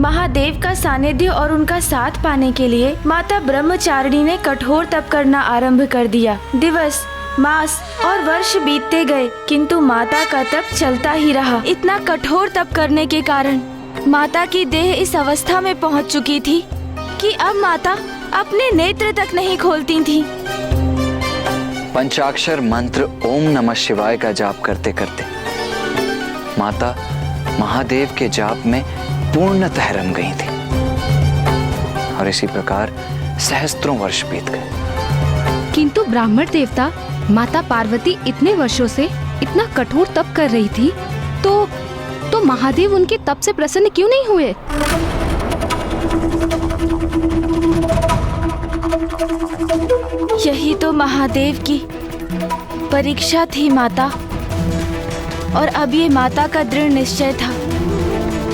महादेव का सानिध्य और उनका साथ पाने के लिए माता ब्रह्मचारिणी ने कठोर तप करना आरंभ कर दिया। दिवस, मास और वर्ष बीतते गए, किंतु माता का तप चलता ही रहा। इतना कठोर तप करने के कारण माता की देह इस अवस्था में पहुंच चुकी थी कि अब माता अपने नेत्र तक नहीं खोलती थी। पंचाक्षर मंत्र ओम नमः शिवाय का जाप करते करते माता महादेव के जाप में पूर्णतः रम गई थी और इसी प्रकार सहस्त्रों वर्ष बीत गए। किंतु ब्राह्मण देवता, माता पार्वती इतने वर्षों से इतना कठोर तप कर रही थी, तो महादेव उनके तप से प्रसन्न क्यों नहीं हुए? यही तो महादेव की परीक्षा थी माता, और अब ये माता का दृढ़ निश्चय था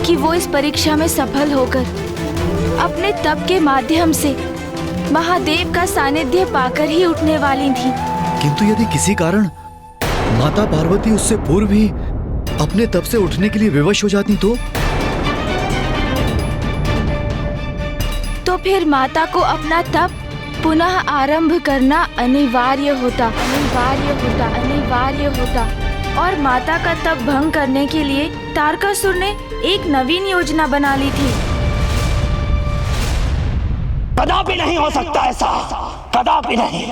कि वो इस परीक्षा में सफल होकर अपने तप के माध्यम से महादेव का सानिध्य पाकर ही उठने वाली थी। किंतु यदि किसी कारण माता पार्वती उससे पूर्व ही अपने तप से उठने के लिए विवश हो जाती तो फिर माता को अपना तप पुनः आरंभ करना अनिवार्य होता। और माता का तप भंग करने के लिए तारकासुर ने एक नवीन योजना बना ली थी। कदापि नहीं हो सकता ऐसा, कदापि नहीं।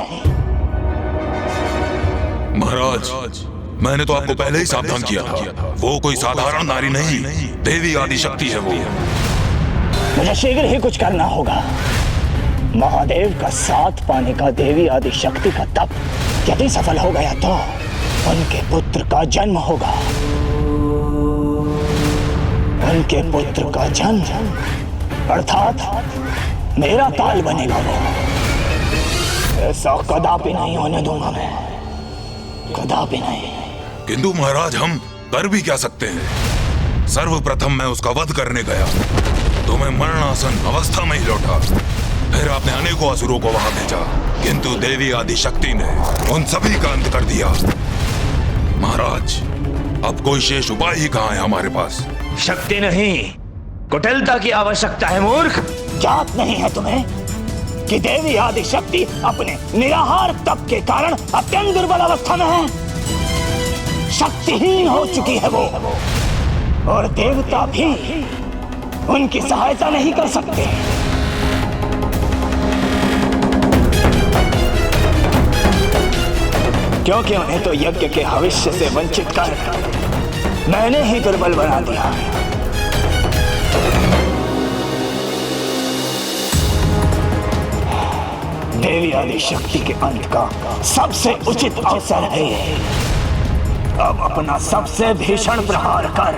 महाराज, मैंने तो आपको पहले ही सावधान किया था। वो कोई साधारण नारी नहीं, देवी आदि शक्ति है वो। मुझे शीघ्र ही कुछ करना होगा। महादेव का साथ पाने का देवी आदि शक्ति का तप यदि सफल हो गया तो उनके पुत्र का जन्म होगा। उनके पुत्र का जन्म अर्थात मेरा काल बनेगा वो। ऐसा कदापि नहीं होने दूंगा मैं, कदापि नहीं। किंतु महाराज, हम कर भी क्या सकते हैं? सर्वप्रथम मैं उसका वध करने गया तो मैं मरणासन अवस्था में ही लौटा। फिर आपने अनेकों असुरों को वहां भेजा, किंतु देवी आदि शक्ति ने उन सभी का अंत कर दिया। महाराज, अब कोई शेष उपाय ही कहाँ है हमारे पास? शक्ति नहीं, कुटिलता की आवश्यकता है मूर्ख। जात नहीं है तुम्हें कि देवी आदि शक्ति अपने निराहार तप के कारण अत्यंत दुर्बल अवस्था में है, शक्तिहीन हो चुकी है वो, और देवता भी उनकी सहायता नहीं कर सकते। क्योंकि उन्हें तो यज्ञ के भविष्य से वंचित कर मैंने ही दुर्बल बना दिया। देवी आदि शक्ति के अंत का सबसे उचित अवसर है। अब अपना सबसे भीषण प्रहार कर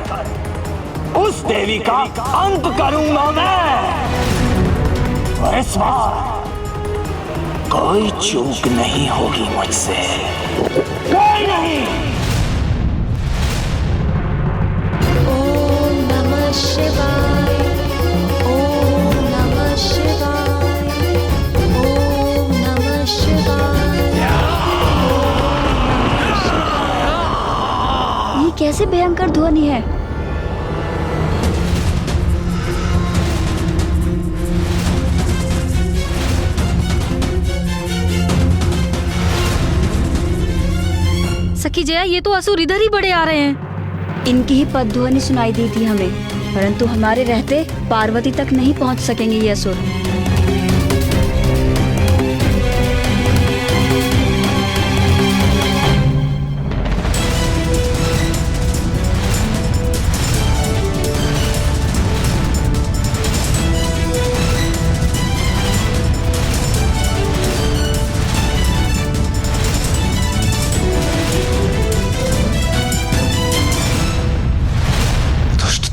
उस देवी का अंत करूंगा मैं। और इस बार कोई चूक नहीं होगी मुझसे, कोई नहीं। ओम नमः शिवाय, ओम नमः शिवाय, ओम नमः शिवाय। ये कैसे भयंकर ध्वनि है? सखी जया, ये तो असुर इधर ही बड़े आ रहे हैं। इनकी ही पदध्वनि सुनाई दी थी हमें, परंतु हमारे रहते पार्वती तक नहीं पहुंच सकेंगे ये असुर।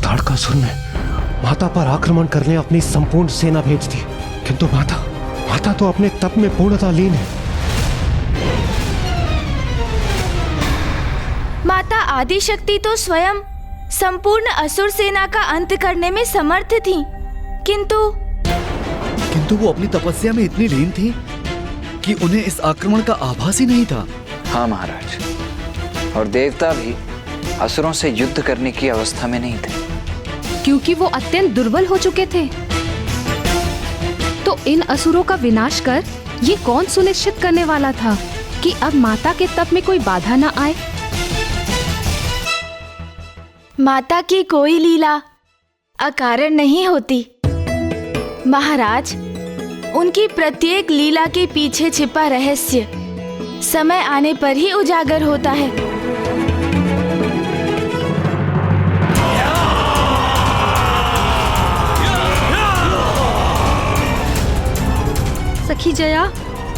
तारकासुर ने माता पर आक्रमण करने अपनी संपूर्ण सेना भेज दी, किंतु माता तो अपने तप में पूर्णतः लीन है। माता आदिशक्ति तो स्वयं संपूर्ण असुर सेना का अंत करने में समर्थ थी, किंतु वो अपनी तपस्या में इतनी लीन थी कि उन्हें इस आक्रमण का आभास ही नहीं था। हाँ महाराज, और देवता भी असुरों से युद्ध करने की अवस्था में नहीं थे, क्योंकि वो अत्यंत दुर्बल हो चुके थे। तो इन असुरों का विनाश कर ये कौन सुनिश्चित करने वाला था कि अब माता के तप में कोई बाधा न आए? माता की कोई लीला अकारण नहीं होती। महाराज, उनकी प्रत्येक लीला के पीछे छिपा रहस्य समय आने पर ही उजागर होता है। सखी जया,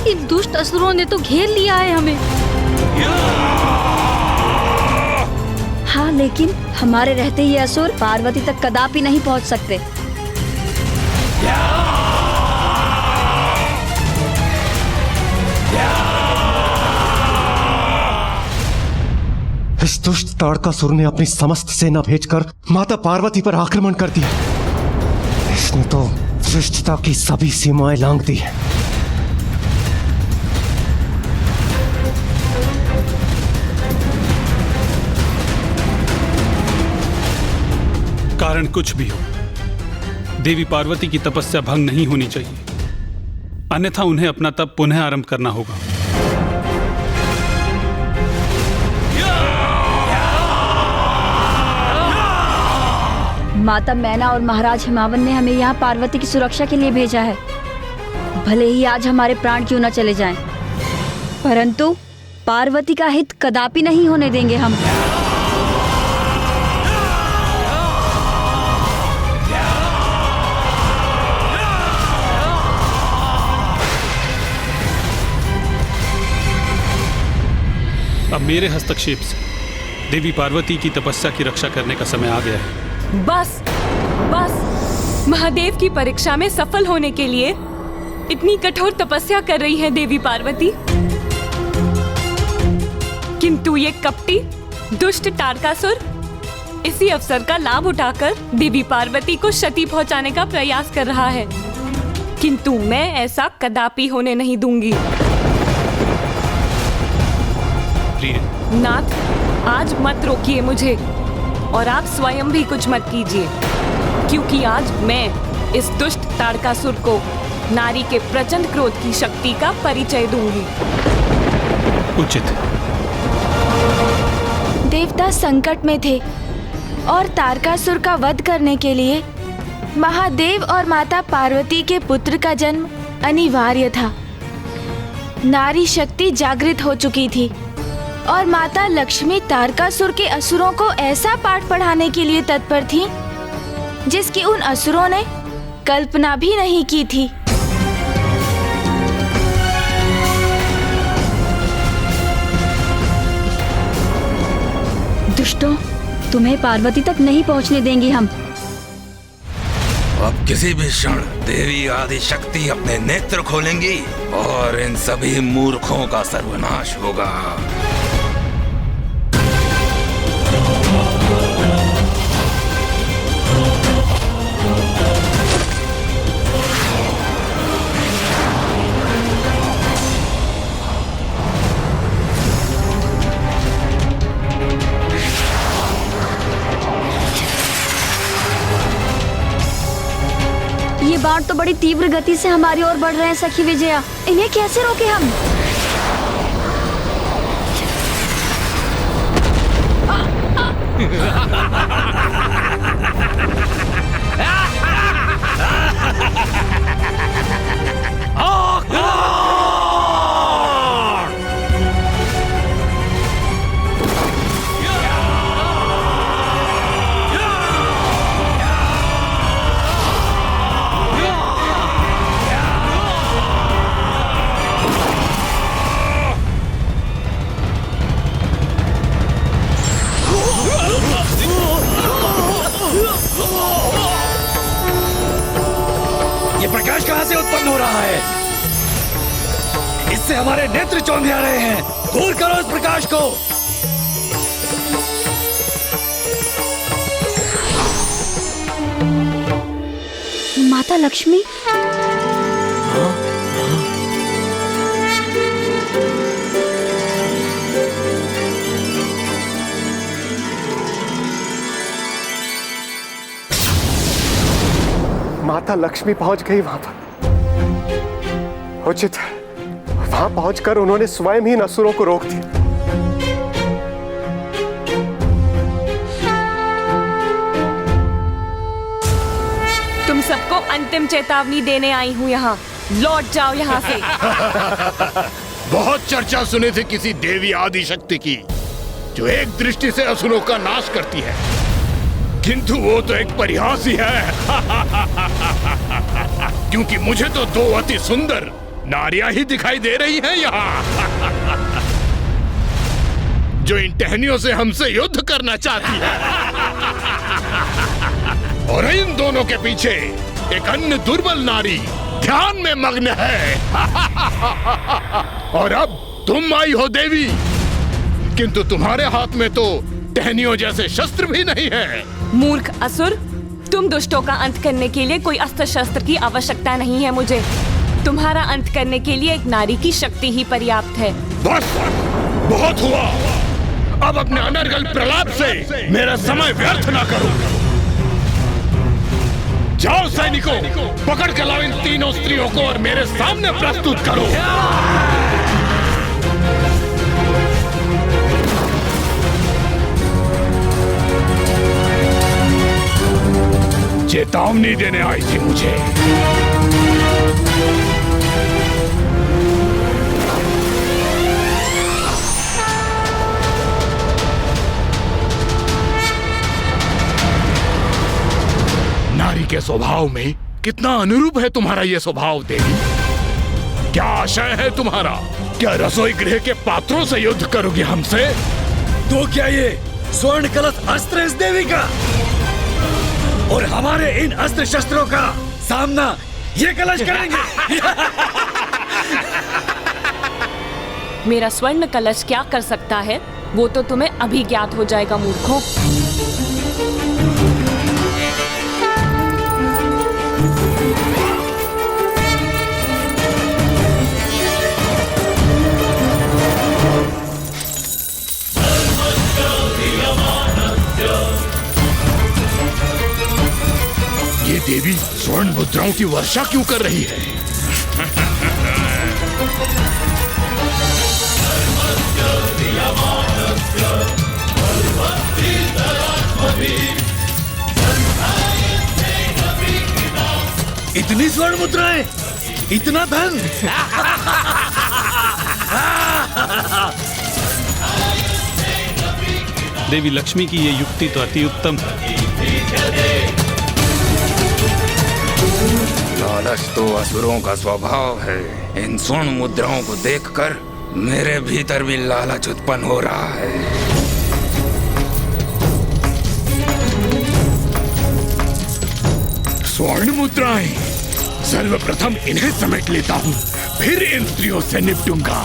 इन दुष्ट असुरों ने तो घेर लिया है हमें। हाँ, लेकिन हमारे रहते ये असुर पार्वती तक कदापि नहीं पहुंच सकते। इस दुष्ट ताड़कासुर ने अपनी समस्त सेना भेजकर माता पार्वती पर आक्रमण कर दिया। इसने तो सृष्टता की सभी सीमाएं लांघ दी है। कारण कुछ भी हो, देवी पार्वती की तपस्या भंग नहीं होनी चाहिए, अन्यथा उन्हें अपना तप पुनः आरंभ करना होगा। माता मैना और महाराज हिमावन ने हमें यहाँ पार्वती की सुरक्षा के लिए भेजा है। भले ही आज हमारे प्राण क्यों न चले जाएं, परंतु पार्वती का हित कदापि नहीं होने देंगे हम। अब मेरे हस्तक्षेप से देवी पार्वती की तपस्या की रक्षा करने का समय आ गया है। बस बस, महादेव की परीक्षा में सफल होने के लिए इतनी कठोर तपस्या कर रही है देवी पार्वती, किंतु ये कपटी दुष्ट ताड़कासुर इसी अवसर का लाभ उठाकर देवी पार्वती को क्षति पहुंचाने का प्रयास कर रहा है, किंतु मैं ऐसा कदापि होने नहीं दूंगी। नाथ, आज मत रोकिए मुझे और आप स्वयं भी कुछ मत कीजिए, क्योंकि आज मैं इस दुष्ट ताड़कासुर को नारी के प्रचंड क्रोध की शक्ति का परिचय दूंगी। उचित। देवता संकट में थे और तारकासुर का वध करने के लिए महादेव और माता पार्वती के पुत्र का जन्म अनिवार्य था। नारी शक्ति जागृत हो चुकी थी और माता लक्ष्मी तारकासुर के असुरों को ऐसा पाठ पढ़ाने के लिए तत्पर थी जिसकी उन असुरों ने कल्पना भी नहीं की थी। दुष्टों, तुम्हें पार्वती तक नहीं पहुंचने देंगे हम। अब किसी भी क्षण देवी आदि शक्ति अपने नेत्र खोलेंगी और इन सभी मूर्खों का सर्वनाश होगा। ये बाण तो बड़ी तीव्र गति से हमारी ओर बढ़ रहे हैं सखी विजया, इन्हें कैसे रोके हम? ये प्रकाश कहां से उत्पन्न हो रहा है? इससे हमारे नेत्र चौंधिया रहे हैं। दूर करो इस प्रकाश को। माता लक्ष्मी, माता लक्ष्मी पहुंच गई वहां पर। उचित है, वहां पहुंचकर उन्होंने स्वयं ही इन असुरों को रोक दिया। तुम सबको अंतिम चेतावनी देने आई हूँ यहाँ। लौट जाओ यहाँ से। बहुत चर्चा सुनी थी किसी देवी आदि शक्ति की जो एक दृष्टि से असुरों का नाश करती है, किंतु वो तो एक परिहास ही है। क्योंकि मुझे तो दो अति सुंदर नारियां ही दिखाई दे रही हैं यहाँ, जो इन टहनियों से हमसे युद्ध करना चाहती है। और इन दोनों के पीछे एक अन्य दुर्बल नारी ध्यान में मग्न है। और अब तुम आई हो देवी, किंतु तुम्हारे हाथ में तो टहनियों जैसे शस्त्र भी नहीं है। मूर्ख असुर, तुम दुष्टों का अंत करने के लिए कोई अस्त्र शस्त्र की आवश्यकता नहीं है मुझे। तुम्हारा अंत करने के लिए एक नारी की शक्ति ही पर्याप्त है। बस, बहुत हुआ। अब अपने अनर्गल प्रलाप से मेरा समय व्यर्थ ना करो। जाओ सैनिकों, पकड़ के लाओ इन तीनों स्त्रियों को और मेरे सामने प्रस्तुत करो। चेतावनी देने आई थी मुझे। नारी के स्वभाव में कितना अनुरूप है तुम्हारा ये स्वभाव देवी। क्या आशय है तुम्हारा? क्या रसोई गृह के पात्रों से युद्ध करोगे हमसे? तो क्या ये स्वर्ण कलश अस्त्र इस देवी का और हमारे इन अस्त्र शस्त्रों का सामना ये कलश करेंगे? मेरा स्वर्ण कलश क्या कर सकता है वो तो तुम्हें अभी ज्ञात हो जाएगा मूर्खों। ये देवी स्वर्ण मुद्राओं की वर्षा क्यों कर रही है? इतनी स्वर्ण मुद्राएं, इतना धन। देवी लक्ष्मी की ये युक्ति तो अति उत्तम है। लालच तो असुरों का स्वभाव है। इन स्वर्ण मुद्राओं को देखकर मेरे भीतर भी लालच उत्पन्न हो रहा है। स्वर्ण मुद्राएं, सर्वप्रथम इन्हें समेट लेता हूँ, फिर इन स्त्रियों से निपटूंगा।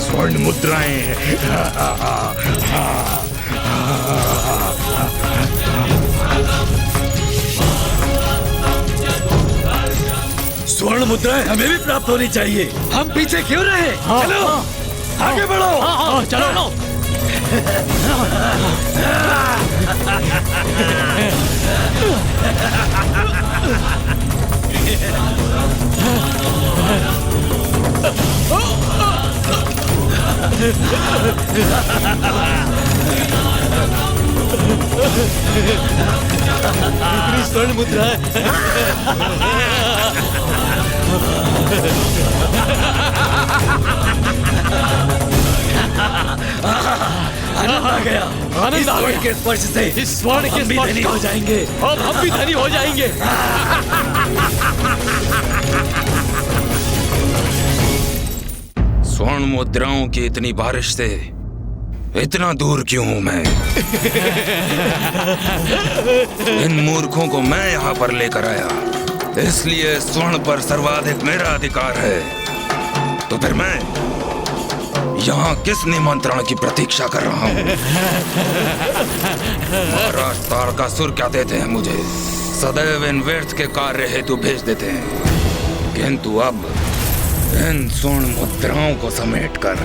स्वर्ण मुद्राएं। स्वर्ण मुद्राएं हमें भी प्राप्त होनी चाहिए। हम पीछे क्यों रहे? चलो आगे बढ़ो। चलो। इतनी स्वर्ण मुद्रा है। आनंद आ गया। आनंद आ गया। के स्पर्श से इस स्वर्ण के भी धनी हो जाएंगे। अब हम भी धनी हो जाएंगे। स्वर्ण मुद्राओं की इतनी बारिश से इतना दूर क्यों हूं मैं? इन मूर्खों को मैं यहाँ पर लेकर आया, इसलिए स्वर्ण पर सर्वाधिक मेरा अधिकार है। तो फिर मैं यहाँ किस निमंत्रण की प्रतीक्षा कर रहा हूँ? महाराज तारकासुर क्या देते हैं मुझे? सदैव इन व्यर्थ के कार्य हेतु भेज देते हैं, किंतु अब इन स्वर्ण मुद्राओं को समेटकर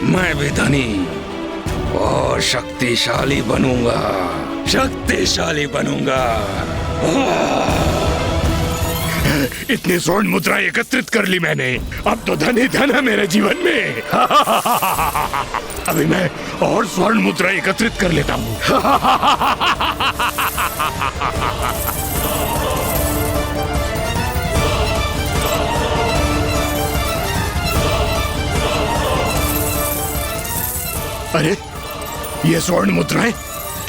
मैं भी धनी और शक्तिशाली बनूंगा, शक्तिशाली बनूंगा। इतनी स्वर्ण मुद्राएं एकत्रित कर ली मैंने, अब तो धन ही धन है मेरे जीवन में। अभी मैं और स्वर्ण मुद्राएं एकत्रित कर लेता हूँ। अरे ये स्वर्ण मुद्राएं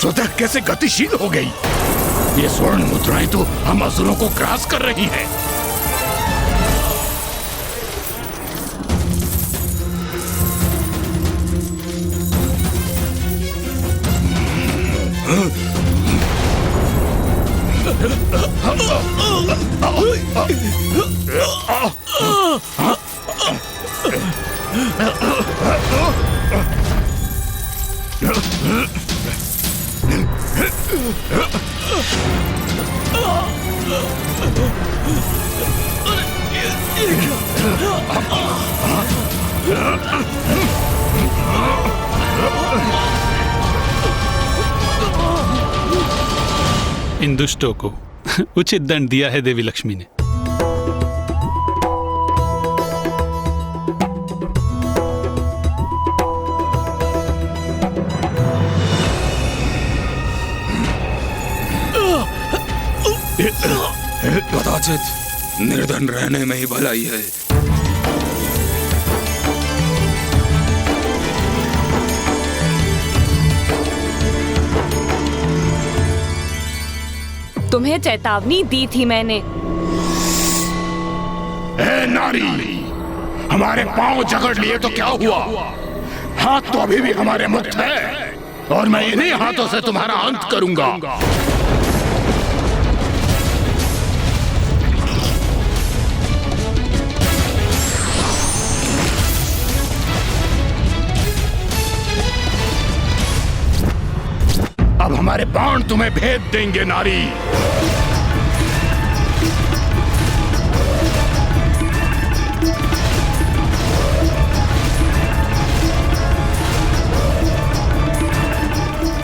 स्वतः कैसे गतिशील हो गई? ये स्वर्ण मुद्राएं तो हम असुरों को ग्रास कर रही हैं। इन दुष्टों को उचित दंड दिया है देवी लक्ष्मी ने। कदाचित निर्धन रहने में ही भलाई है। तुम्हें चेतावनी दी थी मैंने। ए नारी, हमारे पांव जकड़ लिए तो क्या हुआ? हाथ तो अभी भी हमारे मुक्त है और मैं इन्हीं हाथों से तुम्हारा अंत करूंगा। अब हमारे बाण तुम्हें भेद देंगे नारी।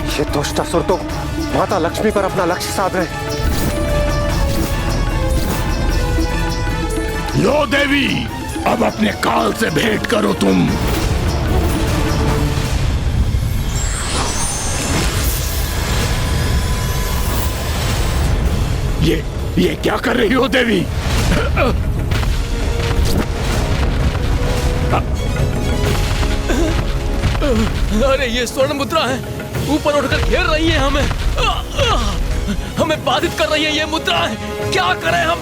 ये दुष्ट असुर तो माता लक्ष्मी पर अपना लक्ष्य साध रहे। लो देवी, अब अपने काल से भेंट करो तुम। ये क्या कर रही हो देवी? अरे ये स्वर्ण मुद्रा है, ऊपर उठकर घेर रही है हमें, हमें बाधित कर रही है ये मुद्राएं। क्या करें हम?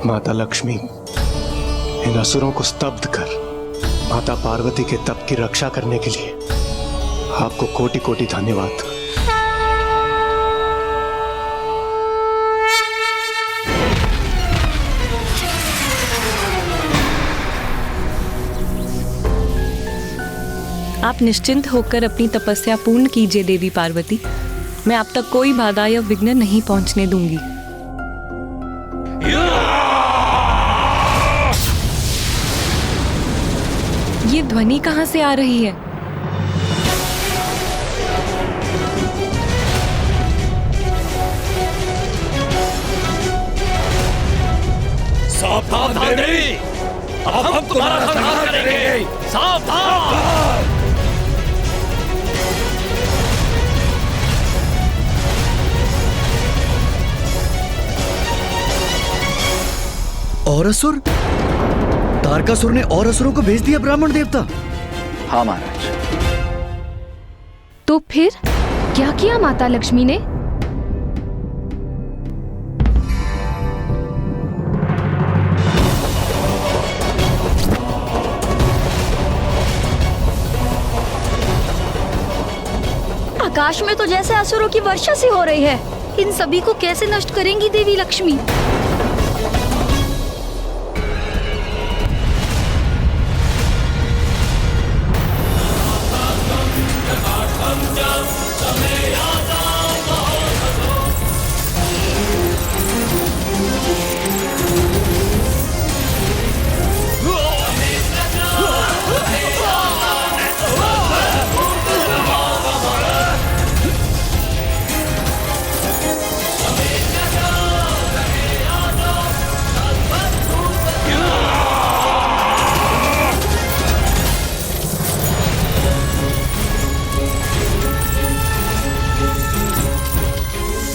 माता लक्ष्मी, इन असुरों को स्तब्ध कर माता पार्वती के तप की रक्षा करने के लिए आपको कोटि कोटि धन्यवाद। आप निश्चिंत होकर अपनी तपस्या पूर्ण कीजिए देवी पार्वती। मैं आप तक कोई बाधा या विघ्न नहीं पहुंचने दूंगी। ये ध्वनि कहां से आ रही है? सावधान देवी, अब हम तुम्हारा संहार करेंगे। सावधान! और असुर? तारकासुर ने और असुरों को भेज दिया ब्राह्मण देवता? हाँ महाराज। तो फिर क्या किया माता लक्ष्मी ने? आकाश में तो जैसे असुरों की वर्षा सी हो रही है। इन सभी को कैसे नष्ट करेंगी देवी लक्ष्मी?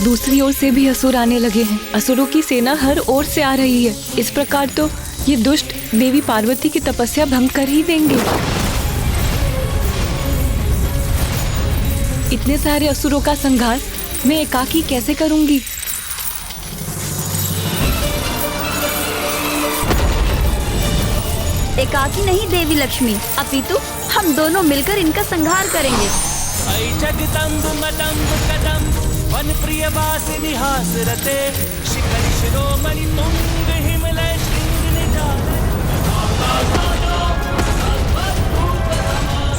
दूसरी ओर से भी असुर आने लगे हैं। असुरों की सेना हर ओर से आ रही है। इस प्रकार तो ये दुष्ट देवी पार्वती की तपस्या भंग कर ही देंगे। इतने सारे असुरों का संहार मैं एकाकी कैसे करूंगी? एकाकी नहीं देवी लक्ष्मी, अपितु हम दोनों मिलकर इनका संहार करेंगे। वन प्रिय वासिनी हासरते शिखर शिरोमणि तुंग हिमलय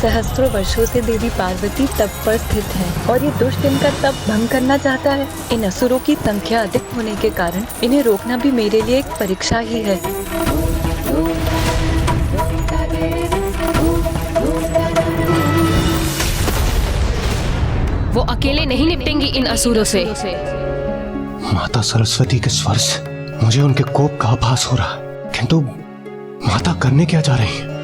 सहस्त्रों वर्षों से देवी पार्वती तप पर स्थित है और ये दुष्ट इनका तप भंग करना चाहता है। इन असुरों की संख्या अधिक होने के कारण इन्हें रोकना भी मेरे लिए एक परीक्षा ही है। वो अकेले नहीं निपटेंगी इन असुरों से। माता सरस्वती के स्वर से मुझे उनके कोप का आभास हो रहा है, किंतु माता करने क्या जा रही है?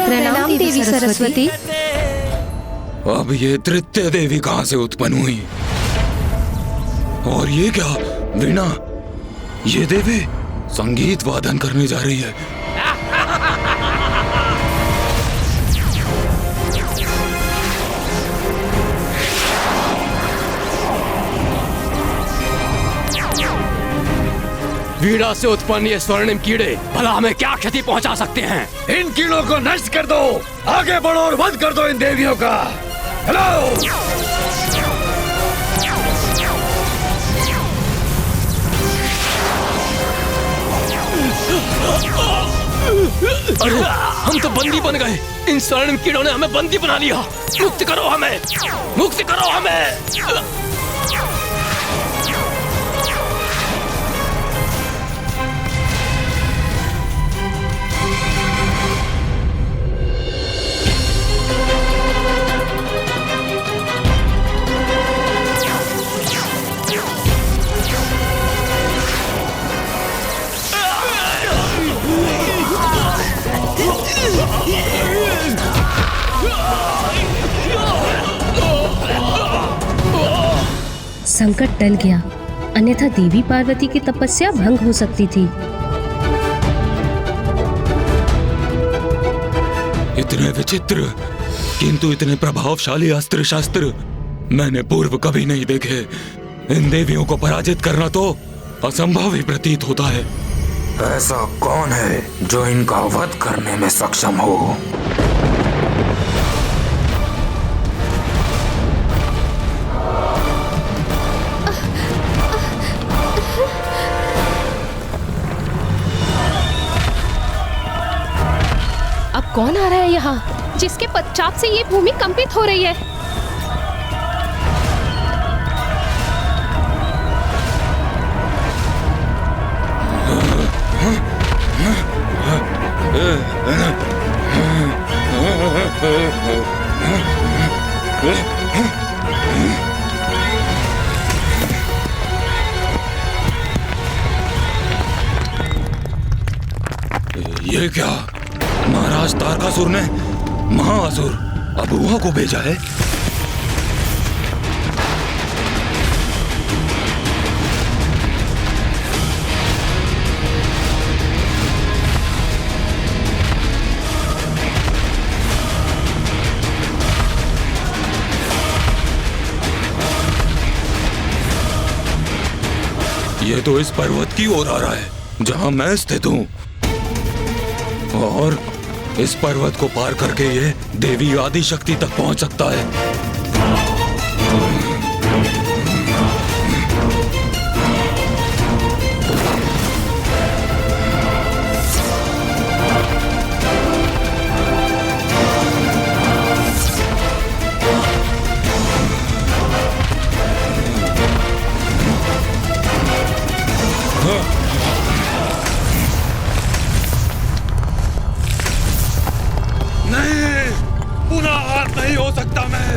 प्रणाम देवी सरस्वती। अब ये तृतीय देवी कहाँ से उत्पन्न हुई? और ये क्या वीणा? ये देवी संगीत वादन करने जा रही है। वीणा से उत्पन्न ये स्वर्णिम कीड़े भला हमें क्या क्षति पहुंचा सकते हैं? इन कीड़ों को नष्ट कर दो, आगे बढ़ो और वध कर दो इन देवियों का। हेलो! अरे हम तो बंदी बन गए। इन स्वर्णिम कीड़ों ने हमें बंदी बना लिया। मुक्त करो हमें, मुक्त करो हमें। संकट टल गया, अन्यथा देवी पार्वती की तपस्या भंग हो सकती थी। इतने विचित्र किंतु इतने प्रभावशाली अस्त्र शस्त्र मैंने पूर्व कभी नहीं देखे। इन देवियों को पराजित करना तो असंभव ही प्रतीत होता है। ऐसा कौन है जो इनका वध करने में सक्षम हो? अब कौन आ रहा है यहाँ, जिसके पश्चात से ये भूमि कंपित हो रही है? ये क्या? महाराज तारकासुर ने महाअसुर अबुआ को भेजा है। ये तो इस पर्वत की ओर आ रहा है जहां मैं स्थित हूँ, और इस पर्वत को पार करके ये देवी आदि शक्ति तक पहुंच सकता है। नहीं, पुनः हार नहीं हो सकता मैं।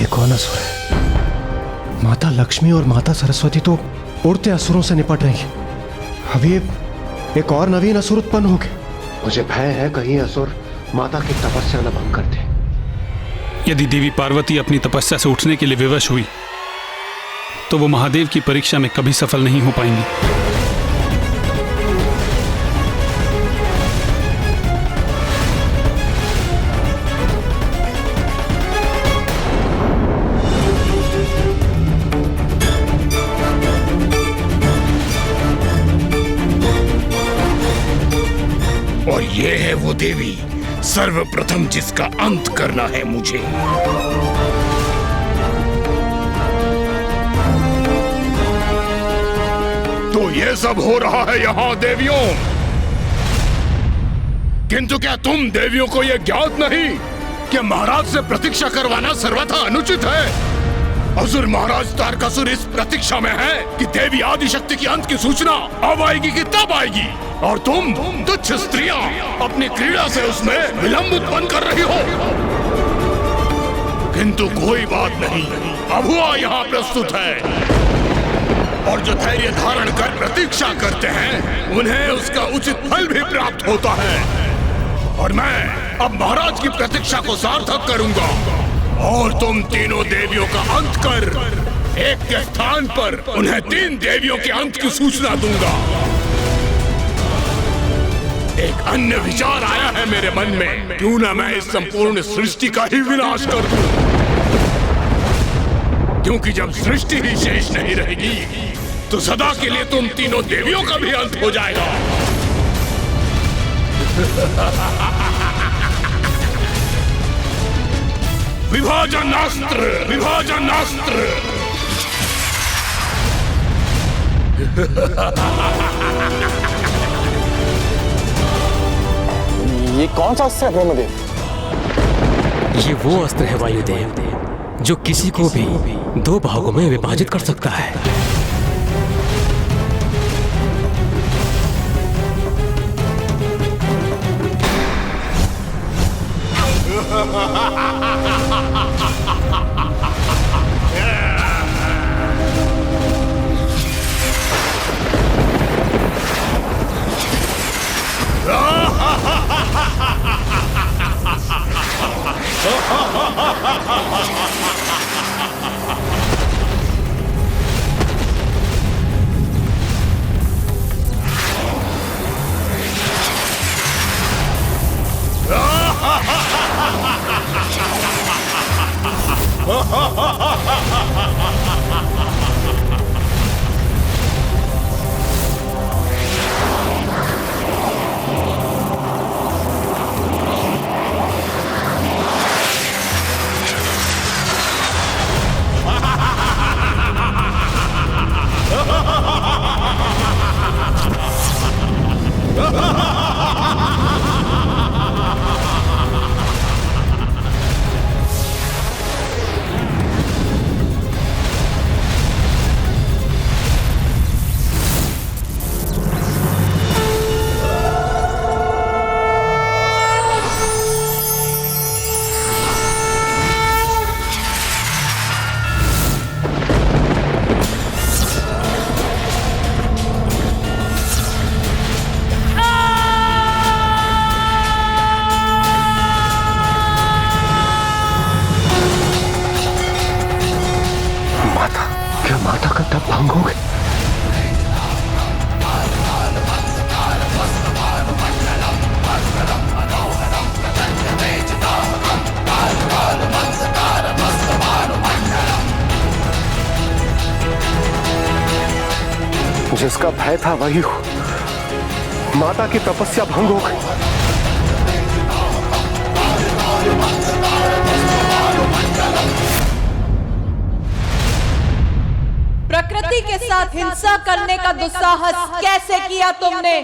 कौन असुर है? माता लक्ष्मी और माता सरस्वती तो उड़ते असुरों से निपट रही हैं। अभी एक और नवीन असुर उत्पन्न हो गए। मुझे भय है कहीं असुर माता की तपस्या न भंग कर दे। यदि देवी पार्वती अपनी तपस्या से उठने के लिए विवश हुई तो वो महादेव की परीक्षा में कभी सफल नहीं हो पाएंगी। और ये है वो देवी सर्वप्रथम जिसका अंत करना है मुझे। तो ये सब हो रहा है यहाँ देवियों, किंतु क्या तुम देवियों को यह ज्ञात नहीं कि महाराज से प्रतीक्षा करवाना सर्वथा अनुचित है? असुर महाराज तारकासुर इस प्रतीक्षा में है कि देवी आदिशक्ति की अंत की सूचना अब आएगी कि तब आएगी, और तुम तुच्छ स्त्रियां अपनी क्रीड़ा से उसमें विलंब उत्पन्न कर रही हो। किंतु कोई बात नहीं, अभुआ यहाँ प्रस्तुत है, और जो धैर्य धारण कर प्रतीक्षा करते हैं उन्हें उसका उचित फल भी प्राप्त होता है। और मैं अब महाराज की प्रतीक्षा को सार्थक करूंगा, और तुम तीनों देवियों का अंत कर एक के स्थान पर उन्हें 3 देवियों के अंत की सूचना दूंगा। एक अन्य विचार आया है मेरे मन में, क्यों ना मैं इस संपूर्ण सृष्टि का ही विनाश कर दूं, क्योंकि जब सृष्टि ही शेष नहीं रहेगी तो सदा के लिए तुम तीनों देवियों का भी अंत हो जाएगा। विभाजनास्त्र, विभाजनास्त्र। ये कौन सा अस्त्र है ब्रह्मदेव? ये वो अस्त्र है वायुदेव जो किसी को भी 2 भागों में विभाजित कर सकता है। भंग हो गई। जिसका भय था वही हो, माता की तपस्या भंग हो गई। प्रकृति के साथ हिंसा करने का दुस्साहस कैसे किया तुमने?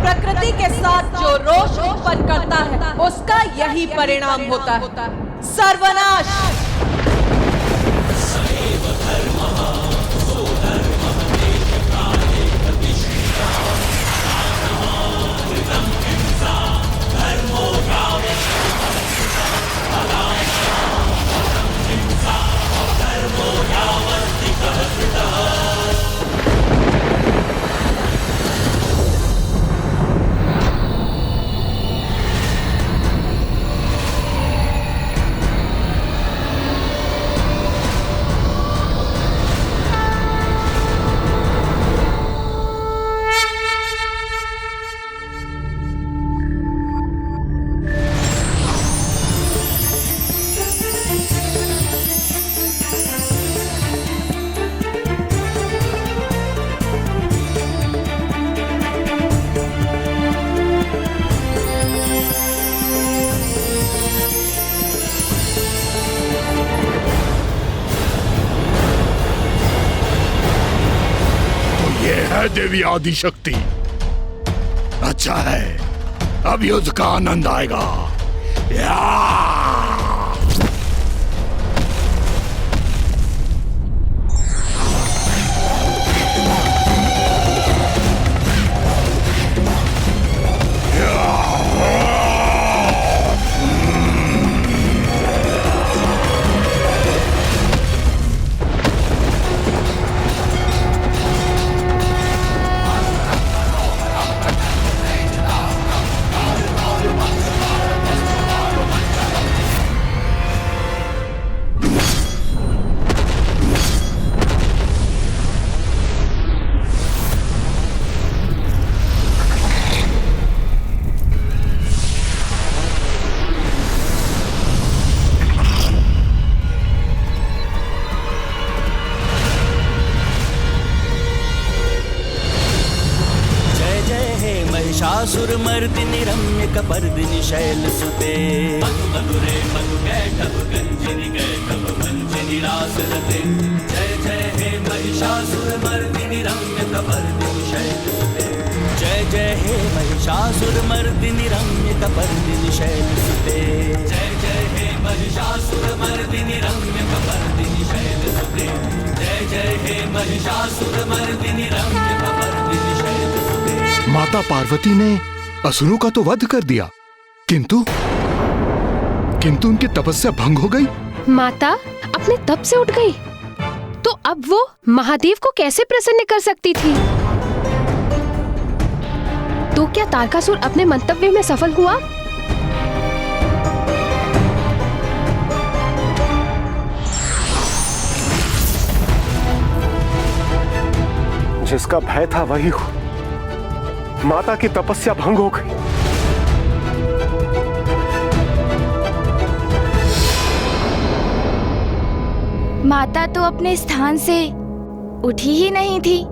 प्रकृति के साथ जो रोष उत्पन्न करता है उसका यही परिणाम होता है, सर्वनाश। देवी आदिशक्ति, अच्छा है, अब युद्ध का आनंद आएगा। महिषासुरमर्दिनि रम्य कपर्दिनि शैलसुते मधुरे मधु कैटभ गंजिनि कैटभ भंजिनि रासरते। जय जय हे महिषासुरमर्दिनि रम्य कपर्दिनि शैलसुते। जय जय हे महिषासुरमर्दिनि रम्य कपर्दिनि शैलसुते। जय जय हे महिषासुरमर्दिनि रम्य कपर्दिनि शैलसुते। जय जय हे महिषासुरमर्दिनि रम्य कपर्दिनि शैलसुते। माता पार्वती ने असुरों का तो वध कर दिया, किंतु उनकी तपस्या भंग हो गई। माता अपने तप से उठ गई, तो अब वो महादेव को कैसे प्रसन्न कर सकती थी? तो क्या तारकासुर अपने मंतव्य में सफल हुआ? जिसका भय था वही हो, माता की तपस्या भंग हो गई। माता तो अपने स्थान से उठी ही नहीं थी।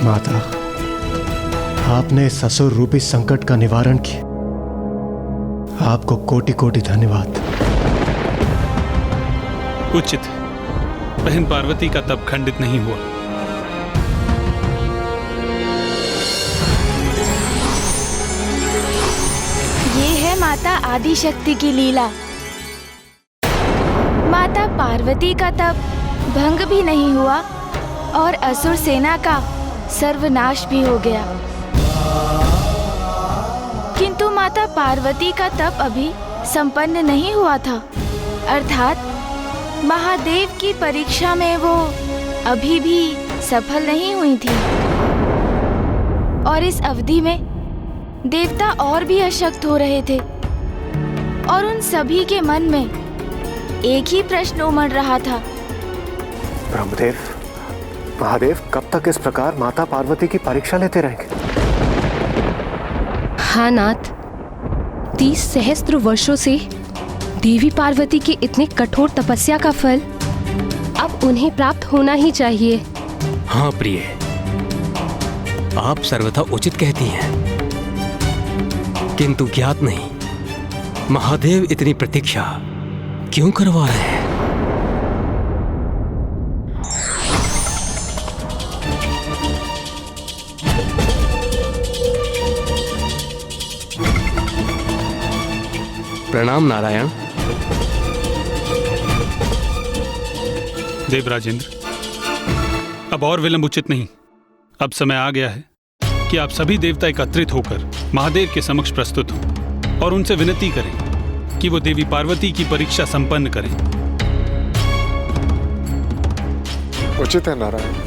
माता, आपने इस असुर रूपी संकट का निवारण किया। आपको कोटि कोटि धन्यवाद। उचित है, बहन पार्वती का तप खंडित नहीं हुआ। ये है माता आदिशक्ति की लीला। माता पार्वती का तप भंग भी नहीं हुआ और असुर सेना का सर्वनाश भी हो गया। किंतु माता पार्वती का तप अभी संपन्न नहीं हुआ था, अर्थात महादेव की परीक्षा में वो अभी भी सफल नहीं हुई थी। और इस अवधि में देवता और भी अशक्त हो रहे थे और उन सभी के मन में एक ही प्रश्न उमड़ रहा था। ब्रह्मदेव, महादेव कब तक इस प्रकार माता पार्वती की परीक्षा लेते रहेंगे? हाँ नाथ, 30 सहस्त्र वर्षों से देवी पार्वती की इतने कठोर तपस्या का फल अब उन्हें प्राप्त होना ही चाहिए। हाँ प्रिय, आप सर्वथा उचित कहती हैं, किंतु ज्ञात नहीं महादेव इतनी प्रतीक्षा क्यों करवा रहे हैं। प्रणाम नारायण। देवराजेंद्र, अब और विलंब उचित नहीं। अब समय आ गया है कि आप सभी देवता एकत्रित होकर महादेव के समक्ष प्रस्तुत हों और उनसे विनती करें कि वो देवी पार्वती की परीक्षा संपन्न करें। उचित है नारायण।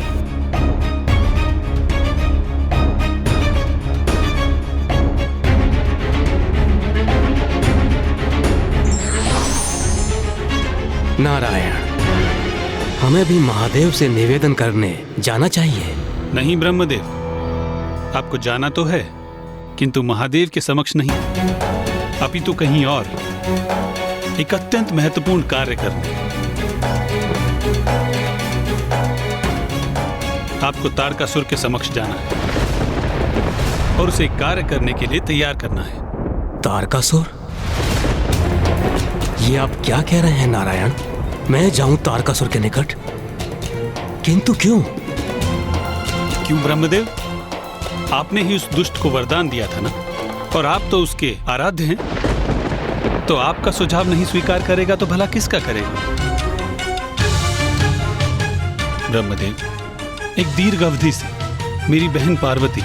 नारायण, हमें भी महादेव से निवेदन करने जाना चाहिए। नहीं ब्रह्मदेव, आपको जाना तो है, किंतु महादेव के समक्ष नहीं, अपितु कहीं और एक अत्यंत महत्वपूर्ण कार्य करने। आपको तारकासुर के समक्ष जाना है और उसे कार्य करने के लिए तैयार करना है। तारकासुर? ये आप क्या कह रहे हैं नारायण? मैं जाऊं तारकासुर के निकट? किंतु क्यों? क्यों ब्रह्मदेव? आपने ही उस दुष्ट को वरदान दिया था ना, और आप तो उसके आराध्य हैं। तो आपका सुझाव नहीं स्वीकार करेगा तो भला किसका करेगा? ब्रह्मदेव, एक दीर्घ अवधि से मेरी बहन पार्वती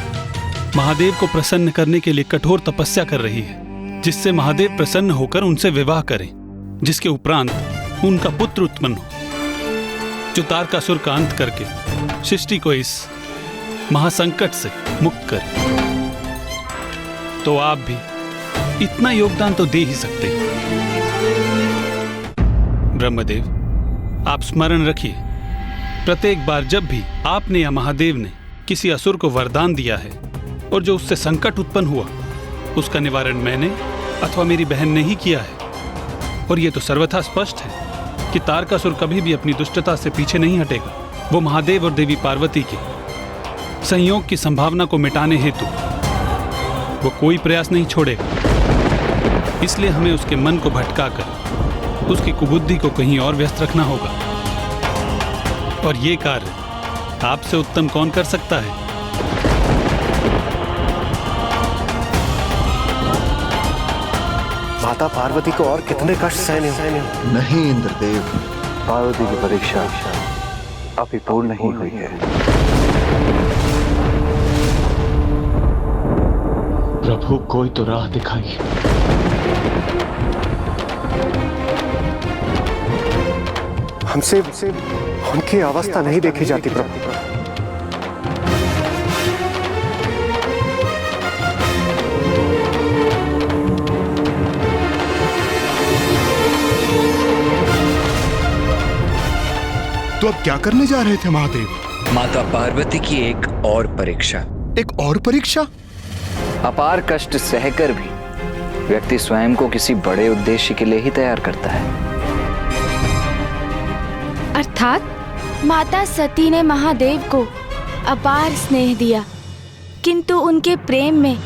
महादेव को प्रसन्न करने के लिए कठोर तपस्या कर रही है, जिससे महादेव प्रसन्न होकर उनसे विवाह करें, जिसके उपरांत उनका पुत्र उत्पन्न हो, जो तारकासुर का अंत करके सृष्टि को इस महासंकट से मुक्त करे। तो आप भी इतना योगदान तो दे ही सकते हैं। ब्रह्मदेव, आप स्मरण रखिए, प्रत्येक बार जब भी आपने या महादेव ने किसी असुर को वरदान दिया है और जो उससे संकट उत्पन्न हुआ, उसका निवारण मैंने अथवा मेरी बहन ने ही किया है। और यह तो सर्वथा स्पष्ट है कि तारकासुर कभी भी अपनी दुष्टता से पीछे नहीं हटेगा। वो महादेव और देवी पार्वती के संयोग की संभावना को मिटाने हेतु वो कोई प्रयास नहीं छोड़ेगा। इसलिए हमें उसके मन को भटकाकर उसकी कुबुद्धि को कहीं और व्यस्त रखना होगा। और ये कार्य आपसे उत्तम कौन कर सकता है? माता पार्वती को और कितने कष्ट सहने हो? नहीं इंद्रदेव, पार्वती की परीक्षा अभी पूर्ण नहीं हुई है। प्रभु, कोई तो राह दिखाइए। हमसे उनकी अवस्था नहीं देखी जाती प्रभु। तो अब क्या करने जा रहे थे महादेव? माता पार्वती की एक और परीक्षा। एक और परीक्षा? अपार कष्ट सहकर भी व्यक्ति स्वयं को किसी बड़े उद्देश्य के लिए ही तैयार करता है। अर्थात माता सती ने महादेव को अपार स्नेह दिया, किंतु उनके प्रेम में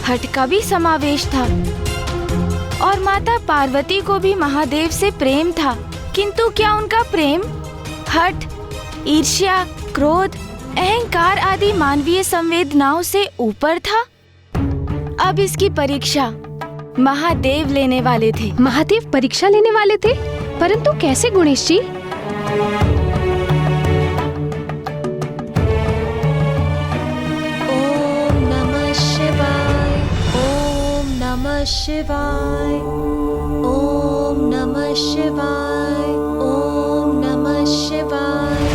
हठ का भी समावेश था। और माता पार्वती को भी महादेव से प्रेम था, किंतु क्या उनका प्रेम हठ, ईर्ष्या, क्रोध, अहंकार आदि मानवीय संवेदनाओं से ऊपर था। अब इसकी परीक्षा महादेव लेने वाले थे। महादेव परीक्षा लेने वाले थे, परंतु कैसे गणेश जी? ओम नमः शिवाय, ओम नमः शिवाय, ओम नमः शिवाय, ओम नमः शिवाय।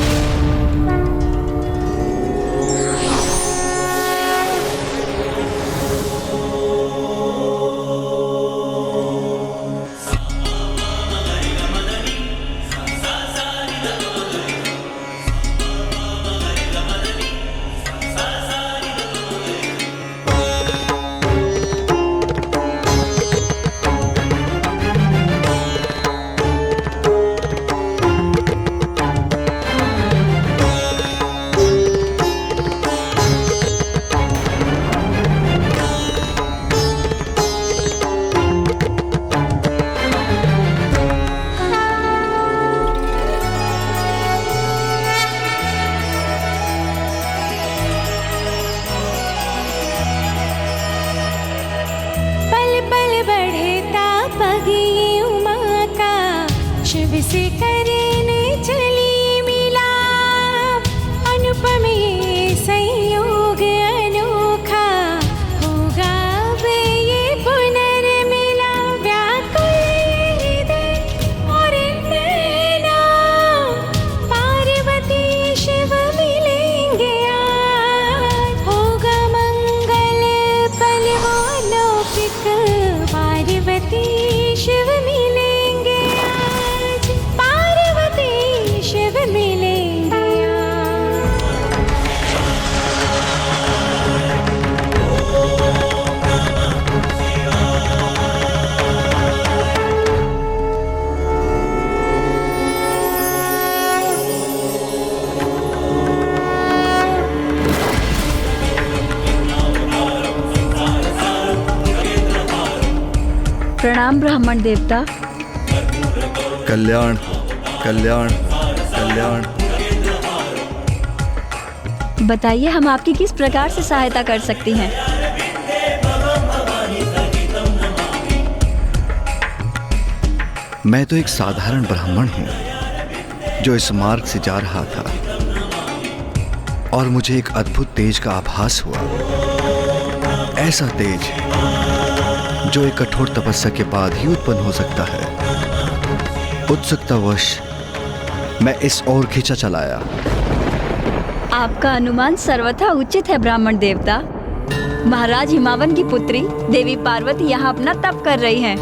से करने चली मिला, अनुपम ये संयोग अनोखा, होगा अब ये पुनर्मिला। व्याकुल हृदय और नैना, पार्वती शिव मिलेंगे आज, होगा मंगल पल वो लौकिक, पार्वती शिव मिलेंगे आज, पार्वती शिव मिलेंगे आज। प्रणाम ब्राह्मण देवता। कल्याण कल्याण कल्याण। बताइए हम आपकी किस प्रकार से सहायता कर सकती हैं? मैं तो एक साधारण ब्राह्मण हूँ जो इस मार्ग से जा रहा था और मुझे एक अद्भुत तेज का आभास हुआ। ऐसा तेज जो एक कठोर तपस्या के बाद ही उत्पन्न हो सकता है। उत्सुकतावश मैं इस ओर खींचा चलाया। आपका अनुमान सर्वथा उचित है ब्राह्मण देवता। महाराज हिमावन की पुत्री देवी पार्वती यहाँ अपना तप कर रही हैं।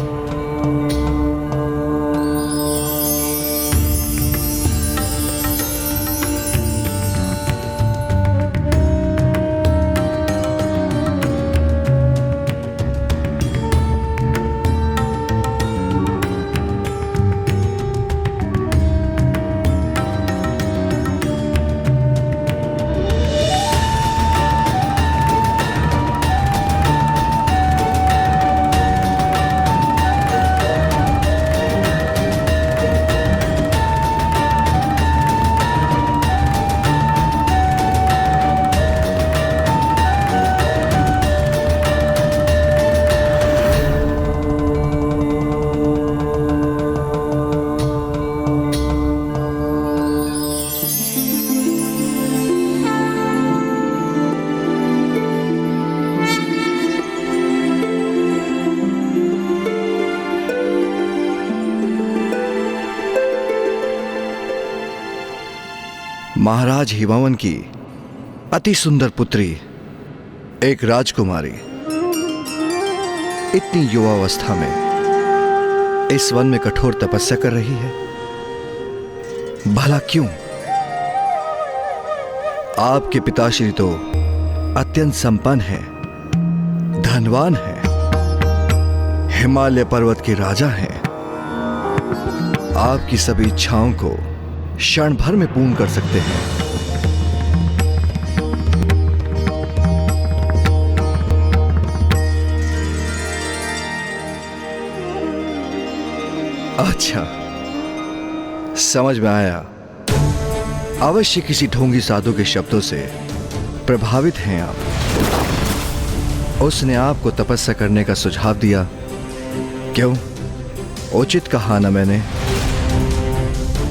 महाराज हिमावन की अति सुंदर पुत्री एक राजकुमारी इतनी युवावस्था में इस वन में कठोर तपस्या कर रही है। भला क्यों? आपके पिताश्री तो अत्यंत संपन्न हैं, धनवान हैं, हिमालय पर्वत के राजा हैं। आपकी सभी इच्छाओं को क्षण भर में पूर्ण कर सकते हैं। अच्छा, समझ में आया। अवश्य किसी ढोंगी साधु के शब्दों से प्रभावित हैं आप। उसने आपको तपस्या करने का सुझाव दिया। क्यों? उचित कहा ना मैंने?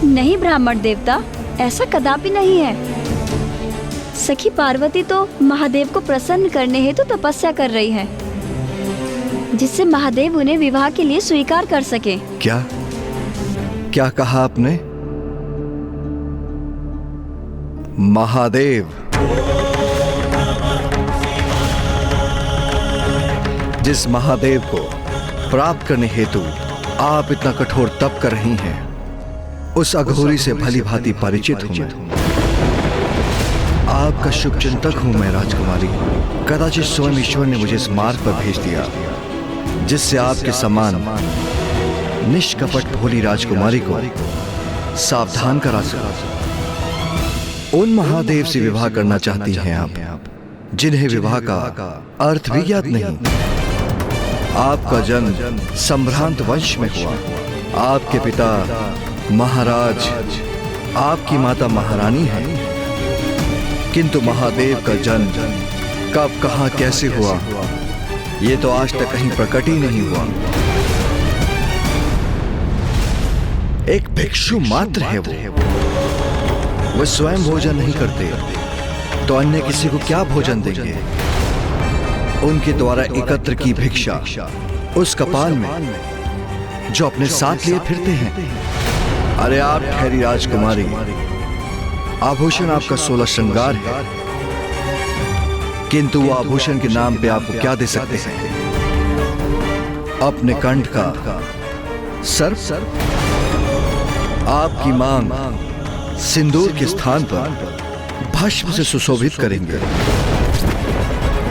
नहीं ब्राह्मण देवता, ऐसा कदापि नहीं है। सखी पार्वती तो महादेव को प्रसन्न करने हेतु तपस्या कर रही है, जिससे महादेव उन्हें विवाह के लिए स्वीकार कर सके। क्या क्या कहा आपने? महादेव? जिस महादेव को प्राप्त करने हेतु आप इतना कठोर तप कर रही हैं, उस अघोरी से भली भांति परिचित हूं मैं। आपका शुभचिंतक हूं मैं राजकुमारी। कदाचित स्वयं ईश्वर ने मुझे इस मार्ग पर भेज दिया, जिससे आपके समान निष्कपट भोली राजकुमारी को सावधान करा सका। उन महादेव से विवाह करना चाहती हैं आप, जिन्हें विवाह का अर्थ भी ज्ञात नहीं। आपका जन्म संभ्रांत वंश में हुआ। आपके पिता महाराज, आपकी माता महारानी है, किंतु महादेव का जन्म कब, कहां, कैसे हुआ, ये तो आज तक कहीं प्रकट ही नहीं हुआ। एक भिक्षु मात्र है वो स्वयं भोजन नहीं करते, तो अन्य किसी को क्या भोजन देंगे? उनके द्वारा एकत्र की भिक्षा उस कपाल में जो अपने साथ लिए फिरते हैं। अरे आप ठहरी राजकुमारी, आभूषण आपका 16 श्रृंगार है, किंतु वो आभूषण के नाम पे आपको क्या दे सकते हैं? अपने कंठ का सर्प, आपकी मांग सिंदूर के स्थान पर भस्म से सुशोभित करेंगे,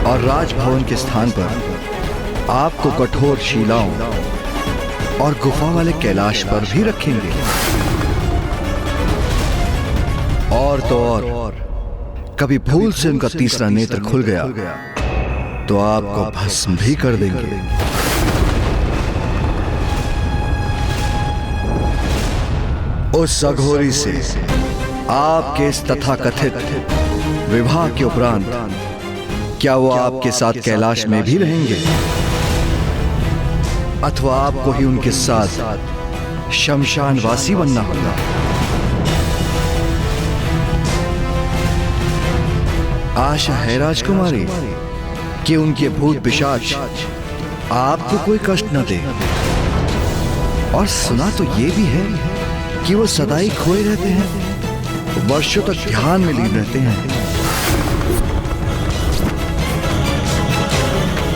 और राजभवन के स्थान पर आपको कठोर शिलाओं और गुफा वाले कैलाश पर भी रखेंगे। और तो और, कभी भूल से उनका तीसरा नेत्र खुल गया तो आपको भस्म भी कर देंगे। उस अघोरी से आपके इस तथाकथित विवाह के उपरांत क्या वो आपके साथ कैलाश में भी रहेंगे, अथवा आपको ही उनके साथ शमशानवासी बनना होगा? आशा है राजकुमारी कि उनके भूत पिशाच आपको कोई कष्ट न दे। और सुना तो ये भी है कि वो सदा ही खोए रहते हैं, वर्षों तक ध्यान में लीन रहते हैं,